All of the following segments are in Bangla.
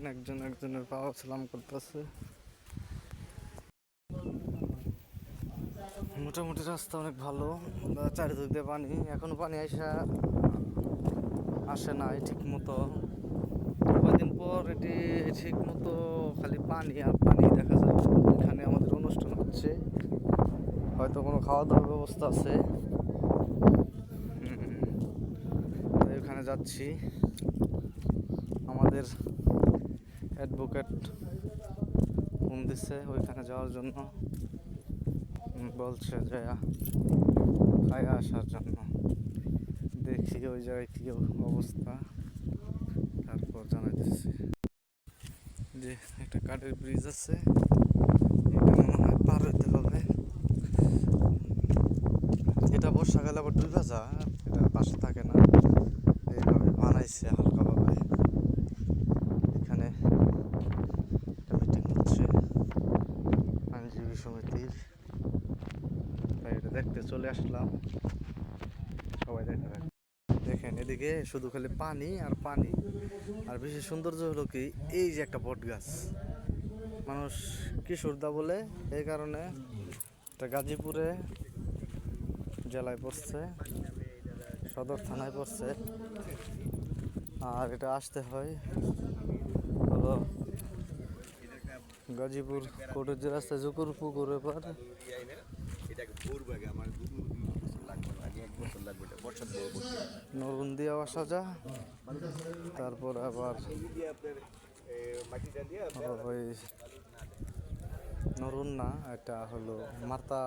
দেখেন একজন একজনের পাওয়া সালাম করতেছে। মোটামুটি রাস্তা অনেক ভালো, চারিদিক দিয়ে পানি, এখনো পানি আসে নাই ঠিক মতো। কয়েকদিন পর এটি ঠিক মতো খালি পানি আর পানি দেখা যায়। এখানে আমাদের অনুষ্ঠান হচ্ছে, হয়তো কোনো খাওয়া দাওয়ার ব্যবস্থা আছে। তাই ওখানে যাচ্ছি। আমাদের অ্যাডভোকেট ফোন দিচ্ছে ওইখানে যাওয়ার জন্য, বলছে যে খাই আসার জন্য। দেখি ওই জায়গায় কী অবস্থা, তারপর জানাইতেছি। যে একটা কাঠের ব্রিজ আছে, এটা মনে হয় পার হইতে হবে। এটা বর্ষাকালে আবার ডুবে যায়, এটা পাশে থাকে না, এইভাবে বানাইছে হালকাভাবে। এখানে একটা মিটিং হচ্ছে আইনজীবী সমিতির, তাই এটা দেখতে চলে আসলাম। সবাই দেখেন এদিকে শুধু খালি পানি আর পানি। আর বেশি সৌন্দর্য হলো কি, এই যে একটা বট গাছ, মানুষ কিশোরদা বলে, এই কারণে এটা গাজীপুরে জেলায় পড়ছে, সদর থানায় পড়ছে। আর এটা আসতে হয় হলো গাজীপুর কোর্টের যে রাস্তায় জুকুর পুকুর এবার নরুন দিয়েও আসা যা, তারপর আবার ওই নরুন না, এটা হলো মাতা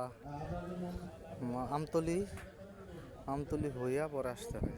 আমতলি হইয়া পরে আসতে হয়।